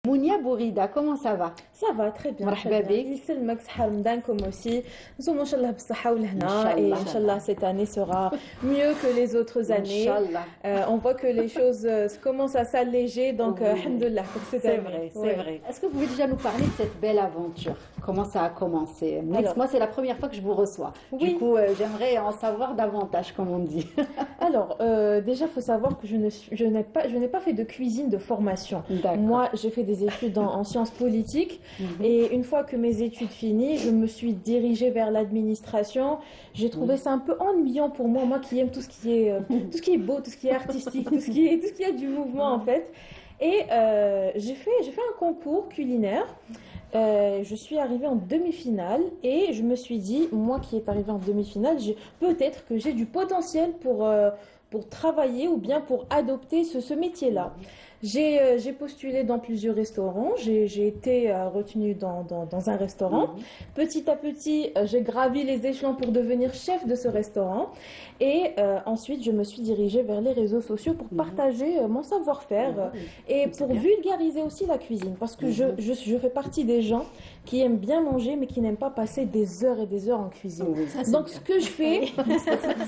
Mounia Bourida, comment ça va? Ça va très bien. مرحبا بك. يسلمك صحة رمضانكم aussi. Nous sommes Inch'Allah بالصحة والهنا et Inch'Allah cette année sera mieux que les autres années. On voit que les choses commencent à s'alléger donc alhamdoulilah pour cette année. C'est vrai. Est-ce que vous pouvez déjà nous parler de cette belle aventure? Comment ça a commencé? Moi, c'est la première fois que je vous reçois. Oui. Du coup, j'aimerais en savoir davantage, comme on dit. Alors, déjà, il faut savoir que je n'ai pas fait de cuisine de formation. Moi, j'ai fait des études en sciences politiques et une fois que mes études finies, je me suis dirigée vers l'administration. J'ai trouvé ça un peu ennuyant pour moi qui aime tout ce qui est beau, tout ce qui est artistique, tout ce qui a du mouvement en fait. Et j'ai fait un concours culinaire. Je suis arrivée en demi-finale et je me suis dit, moi qui est arrivée en demi-finale, peut-être que j'ai du potentiel pour travailler ou bien pour adopter ce métier-là. J'ai postulé dans plusieurs restaurants, j'ai été retenue dans un restaurant. Petit à petit, j'ai gravi les échelons pour devenir chef de ce restaurant. Et ensuite, je me suis dirigée vers les réseaux sociaux pour partager mon savoir-faire et pour vulgariser aussi la cuisine. Parce que je fais partie des gens qui aiment bien manger, mais qui n'aiment pas passer des heures et des heures en cuisine. Donc, ce que je fais,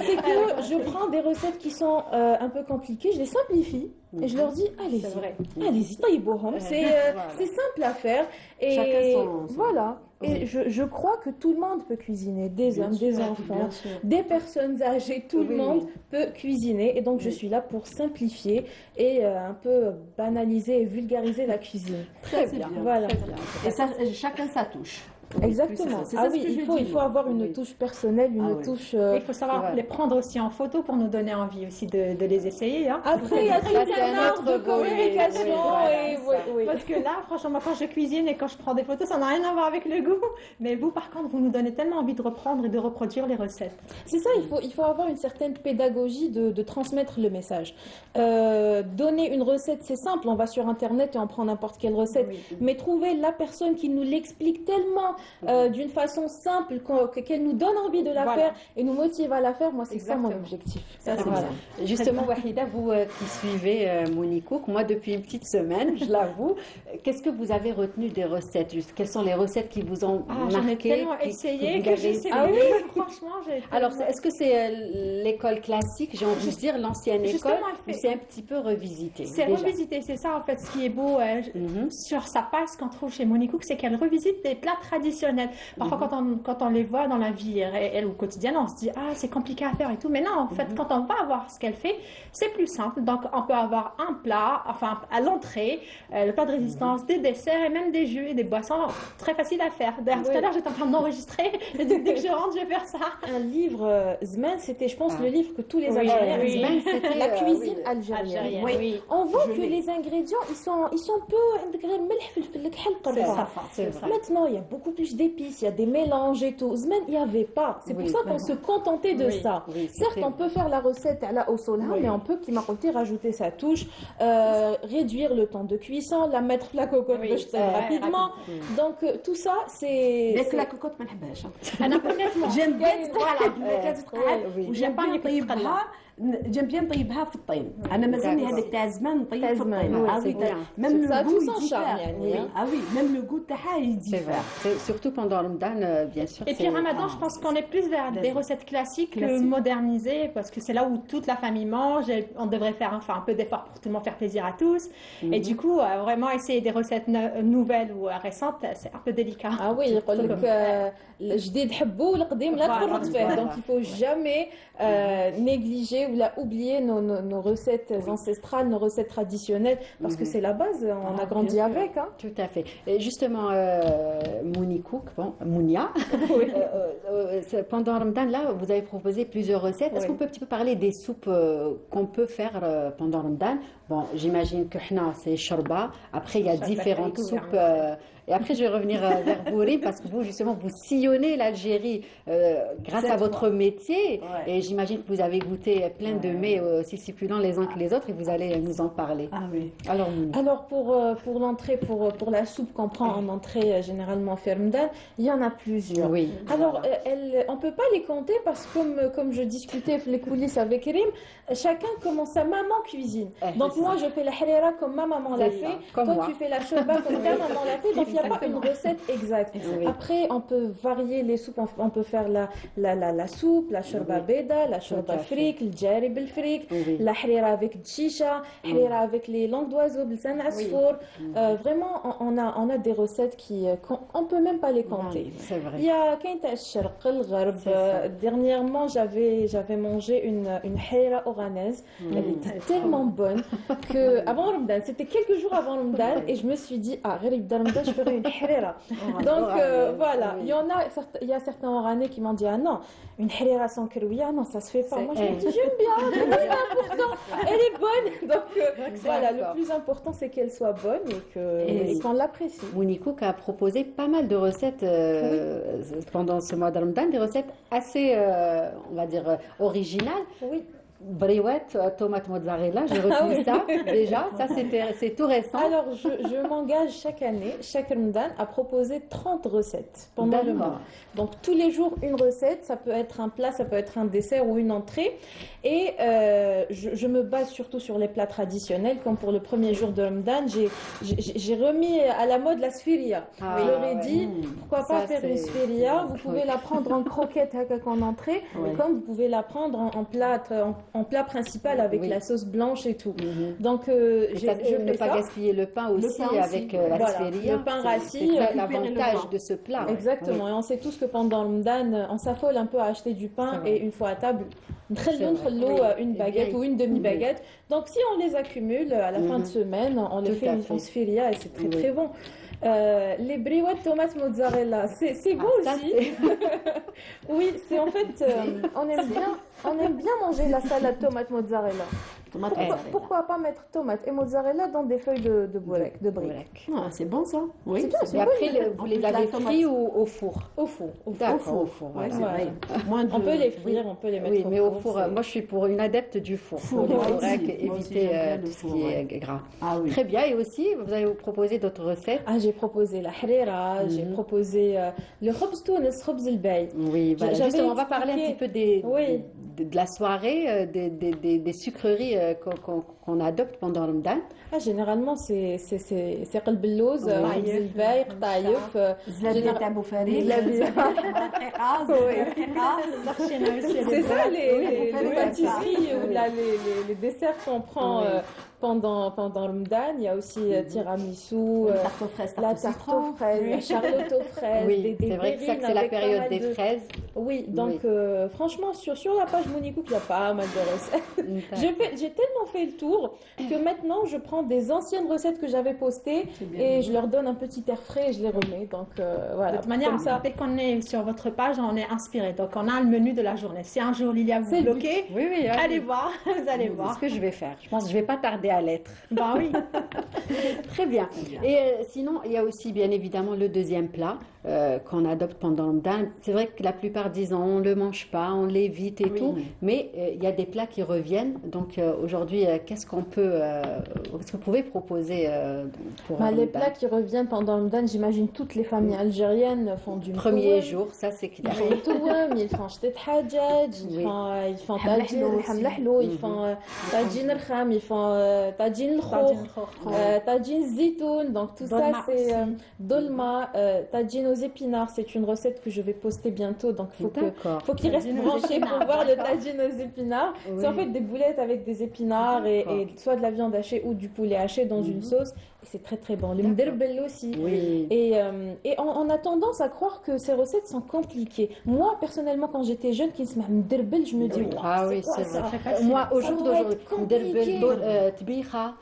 c'est que je prends des recettes qui sont un peu compliquées, je les simplifie. Et je leur dis, allez-y, taïbohom. C'est simple à faire. Et voilà. Et je crois que tout le monde peut cuisiner, des hommes, des enfants, des personnes âgées, tout le monde peut cuisiner. Et donc, je suis là pour simplifier et un peu banaliser et vulgariser la cuisine. Très bien. Voilà. Et ça, chacun sa touche. Exactement. Il faut avoir une touche personnelle, une touche. Il faut savoir les prendre aussi en photo pour nous donner envie aussi de les essayer. Hein. Après, il y a tout un autre de communication. Parce que là, franchement, moi, quand je cuisine et quand je prends des photos, ça n'a rien à voir avec le goût. Mais vous, par contre, vous nous donnez tellement envie de reprendre et de reproduire les recettes. C'est ça, il faut avoir une certaine pédagogie de transmettre le message. Donner une recette, c'est simple. On va sur Internet et on prend n'importe quelle recette. Mais trouver la personne qui nous l'explique tellement d'une façon simple qu'elle nous donne envie de la faire et nous motive à la faire, moi c'est ça mon objectif. Ça, c'est justement Wahida, vous qui suivez Mounikouk, moi depuis une petite semaine, je l'avoue, qu'est-ce que vous avez retenu des recettes? Quelles sont les recettes qui vous ont marqué? J'en ai tellement essayé que je sais franchement, alors est-ce que c'est l'école classique, j'ai envie de dire l'ancienne école, ou c'est un petit peu revisité? C'est revisité, c'est ça en fait ce qui est beau sur sa page qu'on trouve chez Mounikouk, c'est qu'elle revisite des plats traditionnels. Parfois, quand on les voit dans la vie elle, au quotidien, on se dit ah c'est compliqué à faire et tout. Mais non, en fait, quand on va voir ce qu'elle fait, c'est plus simple. Donc, on peut avoir un plat, enfin à l'entrée, le plat de résistance, des desserts et même des jus et des boissons très faciles à faire. D'ailleurs, tout à l'heure, j'étais en train d'enregistrer. Dès que je rentre, je vais faire ça. Un livre Zman, c'était, je pense, le livre que tous les Algériens. Zman, c'était la cuisine algérienne. Oui. On voit que les ingrédients, ils sont peu. C'est ça. Maintenant, il y a beaucoup plus d'épices, il y a des mélanges et tout. Zman, il n'y avait pas. C'est pour ça qu'on se contentait de ça. Certes, on peut faire la recette à la au sola, mais on peut, qui m'a côté, rajouter sa touche, réduire le temps de cuisson, la mettre la cocotte rapidement. Donc, tout ça, c'est. Mais la cocotte, je أنا honnêtement, j'aime bien j'aime bien نطيبها في الطين. انا مازالني هذاك تاع زمان نطيب في الطين. Même le goût même le goût تاعها يجي. C'est surtout pendant le Ramadan, bien sûr. Et puis Ramadan, je pense qu'on est plus vers des recettes classiques que modernisées, parce que c'est là où toute la famille mange. Et on devrait faire un peu d'effort pour tout le monde, faire plaisir à tous. Et du coup, vraiment essayer des recettes nouvelles ou récentes, c'est un peu délicat. Ah oui, يقول لك الجديد حبوه والقديم لا تفرط فيه. Donc il faut jamais négliger ou oublier nos recettes ancestrales, nos recettes traditionnelles, parce que c'est la base. On a grandi avec. Hein. Tout à fait. Et justement, Mounikouk, Mounia, pendant Ramadan, là, vous avez proposé plusieurs recettes. Est-ce qu'on peut un petit peu parler des soupes qu'on peut faire pendant Ramadan? Bon, j'imagine que c'est shorba. Après, il y a différentes soupes. Et après, je vais revenir vers vous, Rim, parce que vous, justement, vous sillonnez l'Algérie grâce à votre métier. Et j'imagine que vous avez goûté plein de mets aussi succulents les uns que les autres et vous allez nous en parler. Alors pour l'entrée, pour la soupe qu'on prend en entrée généralement ferme Ramadan, il y en a plusieurs. Oui. Alors, on peut pas les compter parce que comme je discutais les coulisses avec Rim, chacun comment sa maman cuisine. Donc moi, je fais la harira comme ma maman l'a fait. Toi, tu fais la shorba comme ta maman l'a fait. Donc il n'y a pas une recette exacte. Après, on peut varier les soupes. On peut faire la soupe, la shorba beda, la shorba frik, le jarib al frik, la harira avec chicha, harira avec les langues d'oiseaux, b'lsan asfour. Vraiment, on a des recettes on peut même pas les compter. C'est vrai. Il y a dernièrement, j'avais mangé une harira oranaise. Elle était tellement bonne que avant Ramadan, c'était quelques jours avant Ramadan, et je me suis dit Ramadan, je ferai une harira. Donc voilà, il y a certains oranais qui m'ont dit non, une harira sans krouia, non, ça se fait pas. Moi je me dis j'aime bien, c'est plus important, elle est bonne. Donc voilà, le plus important c'est qu'elle soit bonne et qu'on l'apprécie. Mounikouk a proposé pas mal de recettes pendant ce mois de Ramadan, des recettes assez, on va dire, originales. Oui. Briouette, tomate mozzarella, j'ai retenu ça déjà, ça c'est tout récent. Alors je m'engage chaque année, chaque Ramadan, à proposer 30 recettes pendant le mois. Donc tous les jours une recette, ça peut être un plat, ça peut être un dessert ou une entrée. Et je me base surtout sur les plats traditionnels, comme pour le premier jour de Ramadan, j'ai remis à la mode la sfiria. Je leur ai dit, pourquoi pas faire une sfiria, vous pouvez la prendre en croquette en entrée, comme vous pouvez la prendre en plat principal avec la sauce blanche et tout. Donc, je ne pas gaspiller le pain aussi avec la sfiria. Le pain rassis. C'est l'avantage de ce plat. Exactement. Et on sait tous que pendant le Ramadan, on s'affole un peu à acheter du pain et une fois à table, une baguette ou une demi-baguette. Donc, si on les accumule à la fin de semaine, on les fait une sfiria et c'est très très bon. Les briouettes tomates mozzarella, c'est beau aussi. Oui, c'est en fait, on aime bien manger la salade tomate mozzarella. Pourquoi pas mettre tomate et mozzarella dans des feuilles de briques. C'est bon ça. Oui. Et après, vous les avez frits ou au four? Au four. D'accord, au four. On peut les frire, on peut les mettre au four. Oui, mais au four, moi je suis pour une adepte du four. Pour les bourrecs, éviter tout ce qui est gras. Très bien. Et aussi, vous avez proposé d'autres recettes? J'ai proposé la harira, j'ai proposé le khobz Tunis, khobz el-bay. Oui, justement, on va parler un petit peu de la soirée, des sucreries qu'on adopte pendant le Ramadan. Généralement, c'est قلب اللوز, خبز الباي, قطايف, زلابية تاع بوفاري. C'est ça les pâtisseries ou les desserts qu'on prend pendant Ramadan. Il y a aussi tiramisu, la tarte aux fraises, la charlotte aux fraises. Oui, c'est vrai que c'est la période des fraises. Oui, donc franchement, sur la page Mounikouk, il y a pas mal de recettes. J'ai tellement fait le tour que maintenant, je prends des anciennes recettes que j'avais postées et je leur donne un petit air frais et je les remets. Donc voilà. De toute manière, dès qu'on est sur votre page, on est inspiré. Donc on a le menu de la journée. Si un jour Lilia vous bloquez, allez voir, vous allez voir. C'est ce que je vais faire. Je pense que je ne vais pas tarder à l'être. Bah oui. Très bien. Et sinon, il y a aussi bien évidemment le deuxième plat qu'on adopte pendant le Ramadan. C'est vrai que la plupart disent on ne le mange pas, on l'évite et tout, mais il y a des plats qui reviennent. Donc aujourd'hui, qu'est-ce que vous pouvez proposer pour les plats qui reviennent pendant le Ramadan, j'imagine toutes les familles algériennes font du premier jour, ça c'est clair. Ils font touam, ils font chtet hadjaj, ils font tajin hamlahlou, ils font tajin rkham, ils font tajin l'khoukh, tajin zitoun. Donc tout ça c'est dolma, tajin aux épinards. C'est une recette que je vais poster bientôt, donc faut qu'ils restent branchés pour voir le tajin aux épinards. C'est en fait des boulettes avec des épinards et soit de la viande hachée ou du poulet haché dans une sauce. Et c'est très très bon. Le mderbel aussi. Et on a tendance à croire que ces recettes sont compliquées. Moi, personnellement, quand j'étais jeune, qui se met mderbel, je me dis c'est vrai. Moi, au jour d'aujourd'hui, mderbel, tbiha.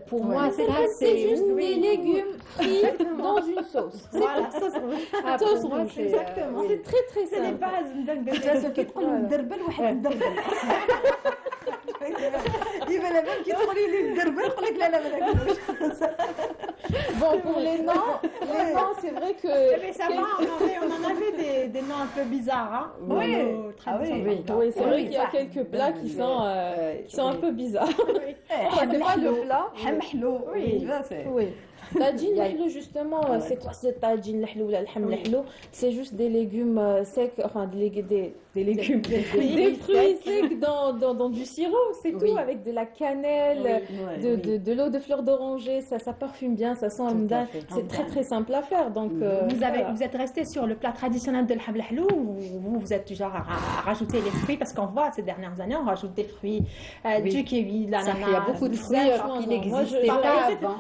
Pour moi, c'est juste des légumes frits dans une sauce. Voilà, sauce rouge. Exactement. C'est très très simple. C'est les bases. C'est كي تقول مدربل واحد مدربل. يبقى لا بالك تقولي لي مدربل نقول لك لا ما ناكلوش. Bon, pour les noms, c'est vrai que... Mais ça va, on en avait des noms un peu bizarres. Hein. Oui, c'est vrai qu'il y a quelques plats qui sont un peu bizarres. C'est pas le plat. حمحلو. Oui. Tagine l'hlou, justement, c'est quoi ce tagine l'hlou ou l'alham l'hlou? C'est juste des légumes secs, enfin des légumes, des fruits secs dans du sirop, c'est tout, avec de la cannelle, de l'eau de fleur d'oranger, ça parfume bien, ça sent Ramadan. C'est très très simple à faire. Donc, vous êtes resté sur le plat traditionnel de l'hab l'hlou ou vous êtes du genre à rajouter les fruits? Parce qu'on voit ces dernières années, on rajoute des fruits, du kiwi, de l'ananas. Il y a beaucoup de fruits qui n'existaient pas avant.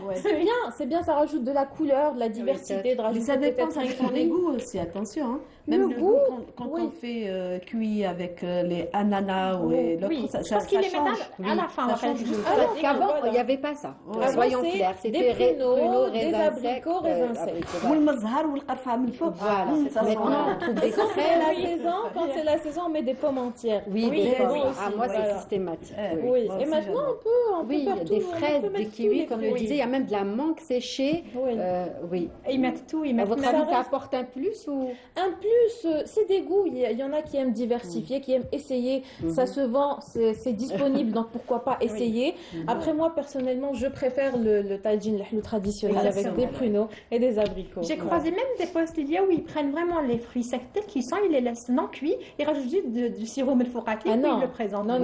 C'est bien, ça rajoute de la couleur, de la diversité, de rajouter. Mais ça dépend, ça dépend des goûts aussi, attention. Même le goût, quand on fait cuit avec les ananas ou l'autre, ça change. Je pense qu'il les met à la fin. Qu'avant, il n'y avait pas ça. Soyons clairs, c'était des pruneaux, des abricots, raisins secs. والمزهر والقرفة من فوق. Maintenant, on trouve des fraises. Quand c'est la saison, on met des pommes entières. Oui, des pommes. Moi, c'est systématique. Oui, et maintenant, on peut faire tout. Des fraises, des kiwis, comme je disais, il y a même de la mangue séchée. Oui. Ils mettent tout. À votre avis, ça apporte un plus ou? Un plus, c'est des goûts. Il y en a qui aiment diversifier, qui aiment essayer. Ça se vend, c'est disponible, donc pourquoi pas essayer. Après, moi, personnellement, je préfère le tagine, l'hlou traditionnel avec des pruneaux et des abricots. J'ai croisé même des posts il y a où ils prennent vraiment les fruits secs tels qu'ils sont, ils les laissent non cuits, ils rajoutent juste du sirop melfourati et ils le présentent. Non.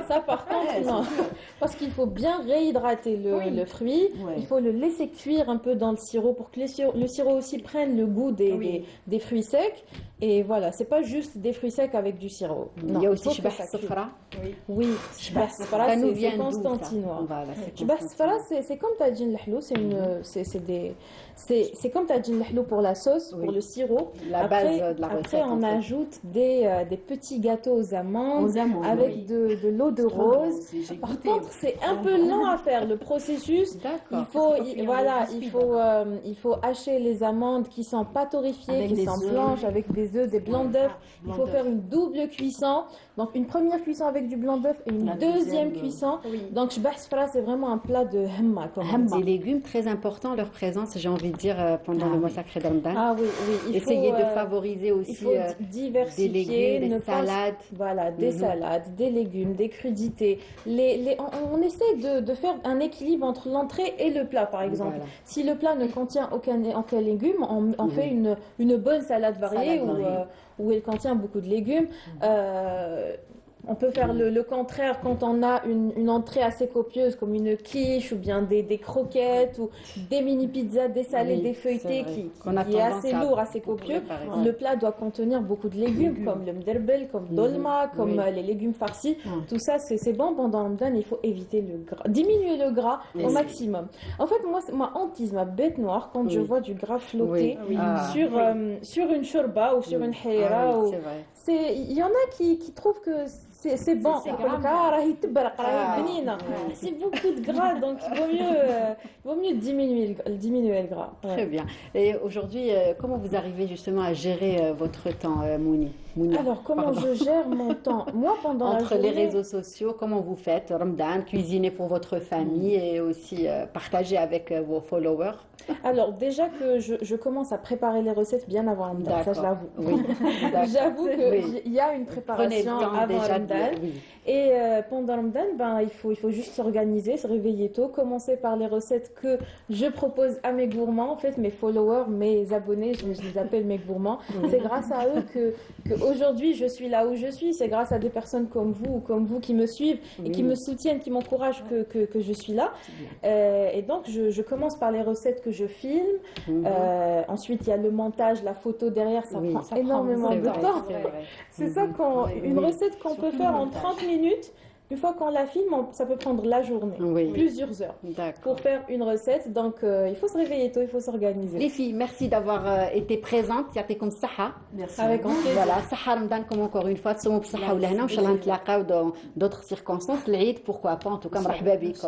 Ça, par contre, non. Parce qu'il faut bien réhydrater le fruit. Il faut le laisser cuire un peu dans le sirop pour que le sirop aussi prenne le goût des fruits secs. Et voilà, c'est pas juste des fruits secs avec du sirop. Il y a aussi shbah safra. Oui, shbah safra, c'est constantinois. Shbah safra, c'est comme tagine l'hlou, c'est comme tagine l'hlou pour la sauce, pour le sirop. La base de la recette. Après, on ajoute des petits gâteaux aux amandes avec de l'eau de rose. Par contre, c'est un peu lent à faire le processus. Il faut hacher les amandes qui sont pas torréfiées, qui sont blanches, avec des œufs, des blancs d'œufs. Il faut faire une double cuisson. Donc une première cuisson avec du blanc d'œuf et une deuxième cuisson. Donc shbah safra, c'est vraiment un plat de hamma. Des légumes très importants, leur présence, j'ai envie de dire, pendant le mois sacré de Ramadan. Ah oui. Essayez de favoriser aussi diversifier, des légumes, des salades. Voilà, des salades, des légumes, des crudités. On essaie de faire un équilibre entre l'entrée et le plat, par exemple. Voilà. Si le plat ne contient aucun légume, on fait une bonne salade variée où elle contient beaucoup de légumes. On peut faire le contraire quand on a une entrée assez copieuse comme une quiche ou bien des croquettes ou des mini pizzas dessalées, des feuilletés qui est assez lourd, assez copieux. Le plat doit contenir beaucoup de légumes comme le mderbel, comme dolma, comme les légumes farcis. Tout ça, c'est bon pendant Ramadan. Il faut éviter le gras, diminuer le gras au maximum. En fait, moi, ma hantise, ma bête noire, quand je vois du gras flotter sur une shorba ou sur une hayra, il y en a qui trouvent que c'est bon, c'est beaucoup de gras, donc il vaut mieux diminuer le gras. Très bien. Et aujourd'hui, comment vous arrivez justement à gérer votre temps, Mouni? Alors, comment je gère mon temps? Moi, pendant entre les réseaux sociaux, comment vous faites? Ramadan, cuisiner pour votre famille et aussi partager avec vos followers? Alors, déjà que je commence à préparer les recettes bien avant Ramadan, ça je l'avoue. Oui. J'avoue qu'il y a une préparation avant Ramadan. Et pendant Ramadan, il faut juste s'organiser, se réveiller tôt, commencer par les recettes que je propose à mes gourmands. En fait, mes followers, mes abonnés, je les appelle mes gourmands. C'est grâce à eux que aujourd'hui je suis là où je suis. C'est grâce à des personnes comme vous qui me suivent et qui me soutiennent, qui m'encouragent que je suis là. Et donc, je commence par les recettes que je filme. Ensuite, il y a le montage, la photo derrière. Ça prend énormément de temps. C'est ça, une recette qu'on peut faire en 30 minutes. Une fois qu'on la filme, ça peut prendre la journée, plusieurs heures pour faire une recette. Donc, il faut se réveiller tôt, il faut s'organiser. Les filles, merci d'avoir été présentes. Yatikum saha. Merci. Avec grand plaisir. Voilà, saha Ramadan comme encore une fois. Tsoumou b'saha ou lahna. Inch'Allah, نتلاقاو dans d'autres circonstances. L'Eid, pourquoi pas. En tout cas, مرحبا بكم.